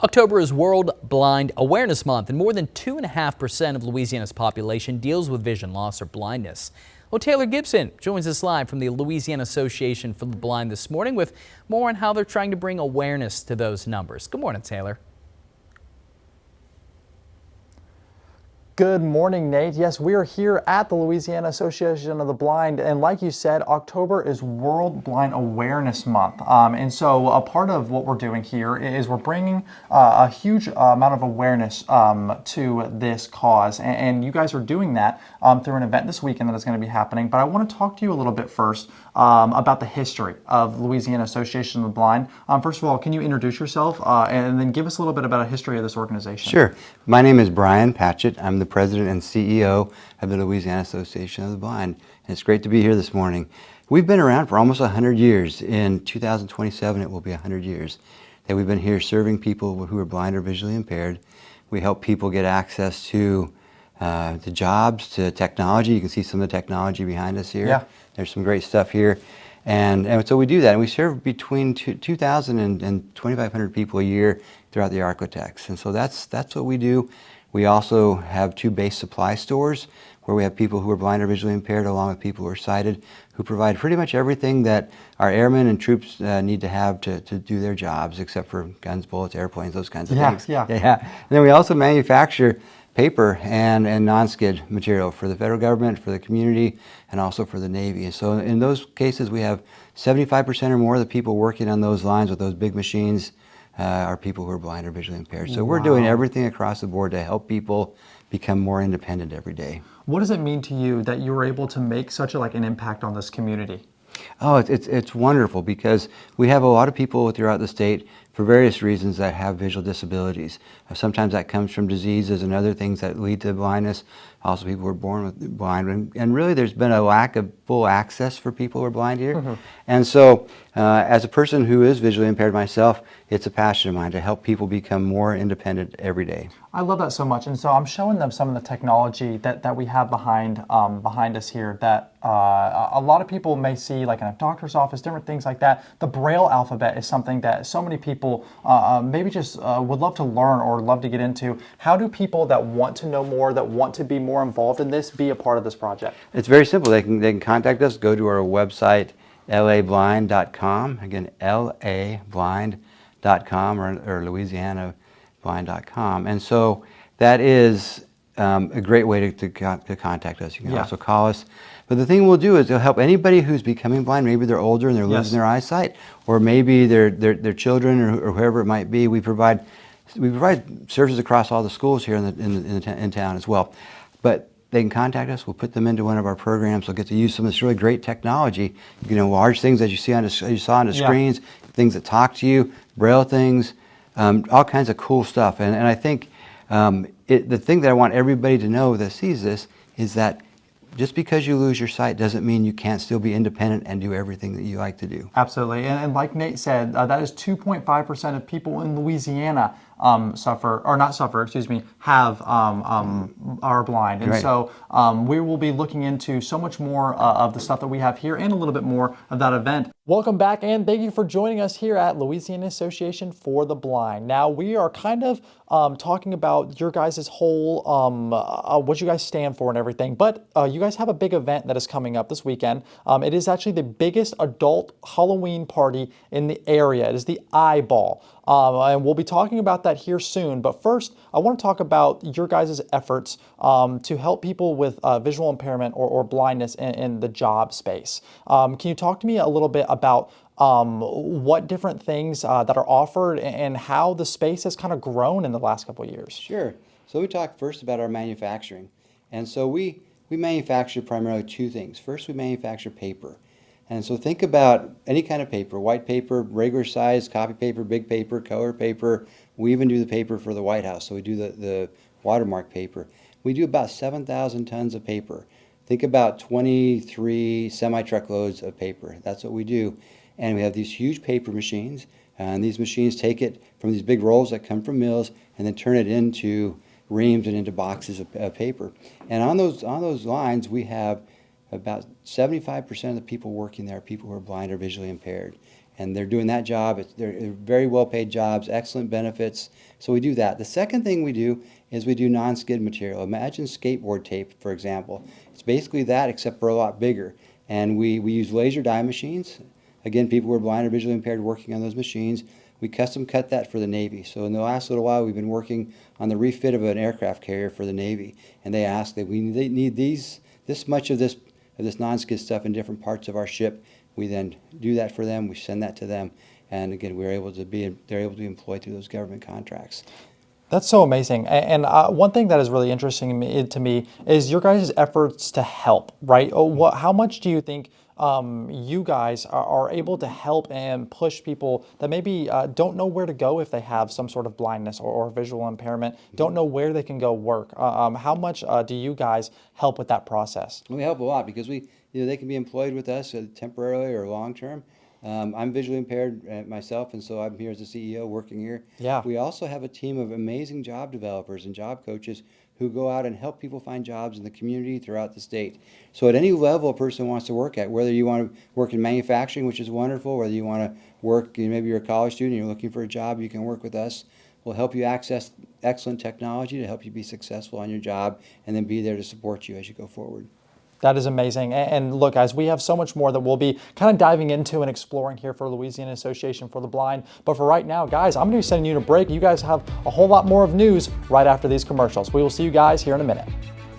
October is World Blind Awareness Month, and more than 2.5% of Louisiana's population deals with vision loss or blindness. Well, Taylor Gibson joins us live from the Louisiana Association for the Blind this morning with more on how they're trying to bring awareness to those numbers. Good morning, Taylor. Good morning, Nate. Yes, we are here at the Louisiana Association of the Blind, and like you said, October is World Blind Awareness Month. And so a part of what we're doing here is we're bringing a huge amount of awareness to this cause, and you guys are doing that through an event this weekend that is going to be happening. But I want to talk to you a little bit first about the history of Louisiana Association of the Blind. First of all, can you introduce yourself and then give us a little bit about a history of this organization? Sure. My name is Brian Patchett. I'm the President and CEO of the Louisiana Association of the Blind. And it's great to be here this morning. We've been around for almost 100 years. In 2027, it will be 100 years that we've been here serving people who are blind or visually impaired. We help people get access to jobs, to technology. You can see some of the technology behind us here. Yeah. There's some great stuff here. And so we do that, and we serve between 2,000 and 2,500 people a year throughout the Arklatex. And so that's what we do. We also have two base supply stores where we have people who are blind or visually impaired along with people who are sighted, who provide pretty much everything that our airmen and troops need to have to do their jobs, except for guns, bullets, airplanes, those kinds of things. Yeah. And then we also manufacture paper and non-skid material for the federal government, for the community, and also for the Navy. And so in those cases, we have 75% or more of the people working on those lines with those big machines are people who are blind or visually impaired. So we're doing everything across the board to help people become more independent every day. What does it mean to you that you were able to make such an impact on this community? Oh, it's wonderful because we have a lot of people throughout the state for various reasons that have visual disabilities. Sometimes that comes from diseases and other things that lead to blindness. Also, people who are born with blind, and really there's been a lack of full access for people who are blind here. Mm-hmm. And so as a person who is visually impaired myself, it's a passion of mine to help people become more independent every day. I love that so much, and so I'm showing them some of the technology that we have behind us here that a lot of people may see like in a doctor's office, different things like that. The Braille alphabet is something that so many people maybe just would love to learn or love to get into. How do people that want to know more, that want to be more involved in this, be a part of this project? It's very simple. They can contact us, go to our website, lablind.com, again, lablind.com or louisianablind.com. And so that is a great way to contact us. You can also call us. But the thing we'll do is they'll help anybody who's becoming blind. Maybe they're older and they're losing their eyesight, or maybe their children or whoever it might be. We provide services across all the schools here in town as well. But they can contact us. We'll put them into one of our programs. They'll get to use some of this really great technology. You can enlarge things as you saw on the screens, things that talk to you, Braille things, all kinds of cool stuff. And I think the thing that I want everybody to know that sees this is that just because you lose your sight doesn't mean you can't still be independent and do everything that you like to do. Absolutely. And like Nate said, that is 2.5% of people in Louisiana have are blind. And so we will be looking into so much more of the stuff that we have here and a little bit more of that event. Welcome back, and thank you for joining us here at Louisiana Association for the Blind. Now, we are kind of talking about your guys' whole, what you guys stand for and everything, but you guys have a big event that is coming up this weekend. It is actually the biggest adult Halloween party in the area. It is the Eyeball. And we'll be talking about that here soon. But first, I want to talk about your guys' efforts to help people with visual impairment or blindness in the job space. Can you talk to me a little bit about what different things that are offered and how the space has kind of grown in the last couple of years? Sure. So we talk first about our manufacturing. And so we manufacture primarily two things. First, we manufacture paper. And so think about any kind of paper, white paper, regular size, copy paper, big paper, color paper. We even do the paper for the White House, so we do the watermark paper. We do about 7,000 tons of paper. Think about 23 semi-truckloads of paper. That's what we do. And we have these huge paper machines, and these machines take it from these big rolls that come from mills and then turn it into reams and into boxes of paper. And on those lines, we have about 75% of the people working there are people who are blind or visually impaired. and they're doing that job. They're very well-paid jobs, excellent benefits. So we do that. The second thing we do is we do non-skid material. Imagine skateboard tape, for example. It's basically that, except for a lot bigger. And we use laser dye machines. Again, people who are blind or visually impaired working on those machines. We custom cut that for the Navy. So in the last little while, we've been working on the refit of an aircraft carrier for the Navy. And they asked that they need this much of this non-skid stuff in different parts of our ship. We then do that for them. We send that to them. And again, they're able to be employed through those government contracts. That's so amazing. And one thing that is really interesting to me is your guys' efforts to help, right? How much do you think you guys are able to help and push people that maybe don't know where to go if they have some sort of blindness or visual impairment, don't know where they can go work? How much do you guys help with that process? We help a lot because they can be employed with us temporarily or long term. I'm visually impaired myself, and so I'm here as the CEO working here. Yeah. We also have a team of amazing job developers and job coaches who go out and help people find jobs in the community throughout the state. So at any level a person wants to work at, whether you want to work in manufacturing, which is wonderful, whether you want to work, maybe you're a college student, you're looking for a job, you can work with us. We'll help you access excellent technology to help you be successful on your job, and then be there to support you as you go forward. That is amazing. And look, guys, we have so much more that we'll be kind of diving into and exploring here for Louisiana Association for the Blind. But for right now, guys, I'm going to be sending you a break. You guys have a whole lot more of news right after these commercials. We will see you guys here in a minute.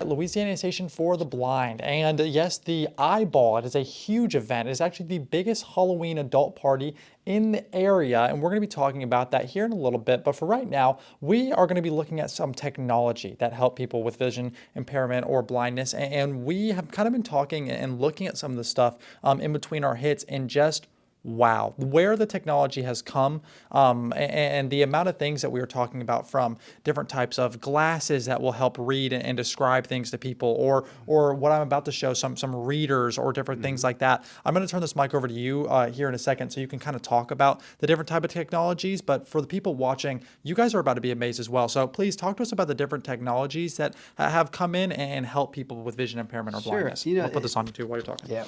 Louisiana Association for the Blind. And yes, the Eyeball, it is a huge event. It is actually the biggest Halloween adult party in the area, and we're going to be talking about that here in a little bit. But for right now, we are going to be looking at some technology that help people with vision impairment or blindness, and we have kind of been talking and looking at some of the stuff in between our hits, and just wow, where the technology has come, and the amount of things that we were talking about, from different types of glasses that will help read and describe things to people, or what I'm about to show, some readers or different things like that. I'm going to turn this mic over to you here in a second so you can kind of talk about the different type of technologies. But for the people watching, you guys are about to be amazed as well. So please talk to us about the different technologies that have come in and help people with vision impairment or blindness. I'll put this on you too while you're talking. Yeah,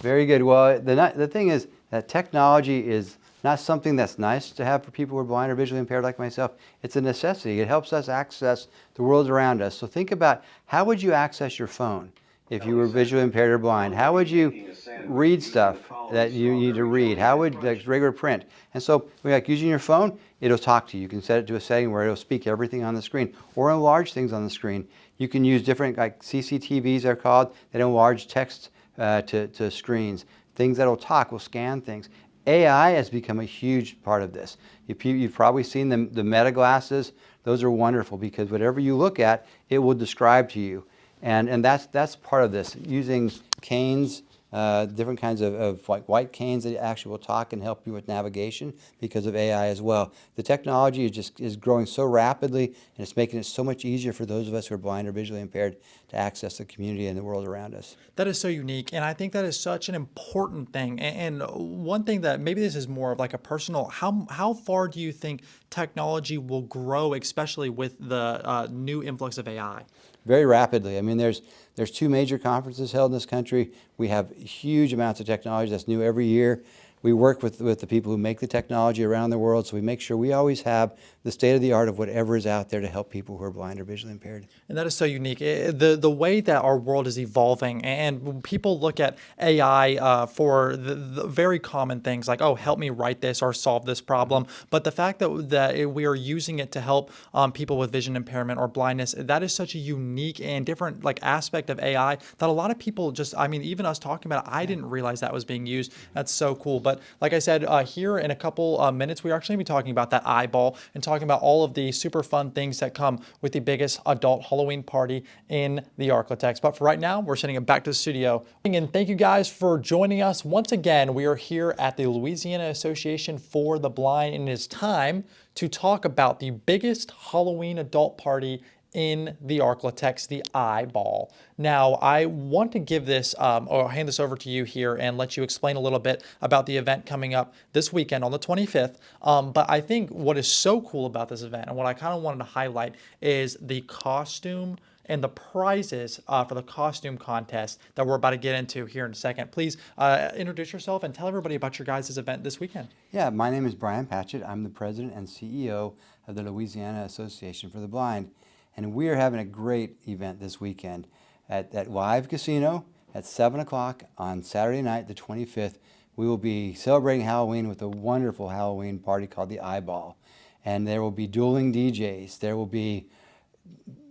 very good. Well, the thing is that technology is not something that's nice to have for people who are blind or visually impaired like myself. It's a necessity. It helps us access the world around us. So think about, how would you access your phone if you were visually impaired or blind? How would you read stuff that you need to read? How would, like, regular print? And so, like, using your phone, it'll talk to you. You can set it to a setting where it'll speak everything on the screen, or enlarge things on the screen. You can use different, like CCTVs they're called, that enlarge text to screens. Things that'll talk will scan things. AI has become a huge part of this. You've probably seen the Meta glasses. Those are wonderful because whatever you look at, it will describe to you. And that's part of this. Using canes, different kinds of like white canes that actually will talk and help you with navigation because of AI as well. The technology is growing so rapidly, and it's making it so much easier for those of us who are blind or visually impaired to access the community and the world around us. That is so unique, and I think that is such an important thing. And one thing that maybe this is more of like a personal, how far do you think technology will grow, especially with the new influx of AI? Very rapidly. I mean, there's 2 major conferences held in this country. We have huge amounts of technology that's new every year. We work with the people who make the technology around the world, so we make sure we always have the state of the art of whatever is out there to help people who are blind or visually impaired. And that is so unique. The way that our world is evolving, and when people look at AI for the very common things like, oh, help me write this or solve this problem, but the fact that we are using it to help people with vision impairment or blindness, that is such a unique and different like aspect of AI that a lot of people just, I mean, even us talking about it, I didn't realize that was being used. That's so cool. But like I said, here in a couple minutes, we're actually going to be talking about that Eyeball and talking about all of the super fun things that come with the biggest adult Halloween party in the Arklatex. But for right now, we're sending it back to the studio. And thank you guys for joining us. Once again, we are here at the Louisiana Association for the Blind, and it is time to talk about the biggest Halloween adult party in the Arklatex, the Eyeball. Now, I want to give this, or hand this over to you here and let you explain a little bit about the event coming up this weekend on the 25th. But I think what is so cool about this event and what I kind of wanted to highlight is the costume and the prizes for the costume contest that we're about to get into here in a second. Please introduce yourself and tell everybody about your guys' event this weekend. Yeah, my name is Brian Patchett. I'm the president and CEO of the Louisiana Association for the Blind. And we are having a great event this weekend at Live Casino at 7 o'clock on Saturday night, the 25th. We will be celebrating Halloween with a wonderful Halloween party called the Eyeball. And there will be dueling DJs. There will be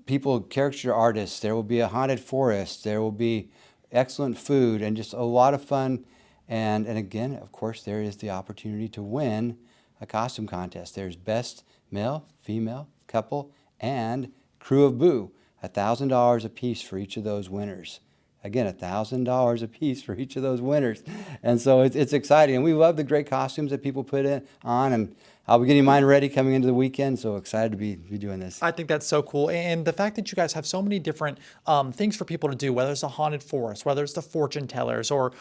people, caricature artists. There will be a haunted forest. There will be excellent food and just a lot of fun. And again, of course, there is the opportunity to win a costume contest. There's best male, female, couple, and crew of Boo. $1,000 a piece for each of those winners. Again, $1,000 a piece for each of those winners. And so it's exciting. And we love the great costumes that people put on. And I'll be getting mine ready coming into the weekend. So excited to be doing this. I think that's so cool. And the fact that you guys have so many different things for people to do, whether it's a haunted forest, whether it's the fortune tellers, or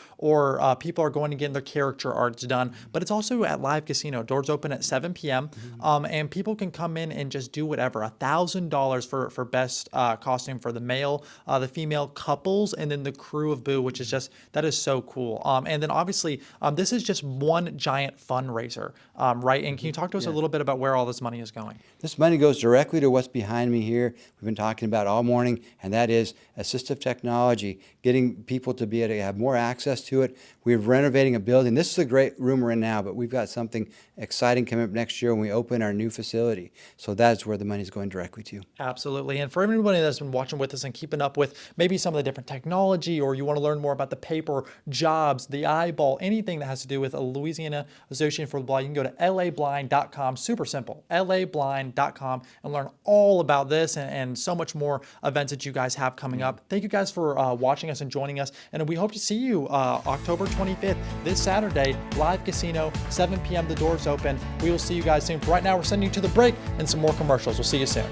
people are going to get their character arts done. But it's also at Live Casino. Doors open at 7 p.m. And people can come in and just do whatever. $1,000 for best costume for the male, the female couples, and then the crew of Boo, which is just, that is so cool. And then obviously, this is just one giant fundraiser, right? And can you talk to us a little bit about where all this money is going? This money goes directly to what's behind me here. We've been talking about all morning, and that is assistive technology, getting people to be able to have more access to it. We're renovating a building. This is a great room we're in now, but we've got something exciting coming up next year when we open our new facility. So that's where the money is going directly to. Absolutely. And for everybody that's been watching with us and keeping up with maybe some of the different technology, or you want to learn more about the paper jobs, the eyeball, anything that has to do with a Louisiana Association for the Blind, you can go to lablind.com. Super simple. lablind.com and learn all about this and so much more events that you guys have coming up. Thank you guys for watching us and joining us. And we hope to see you October 25th, this Saturday, Live Casino, 7 p.m. The doors open. We will see you guys soon. For right now, we're sending you to the break and some more commercials. We'll see you soon.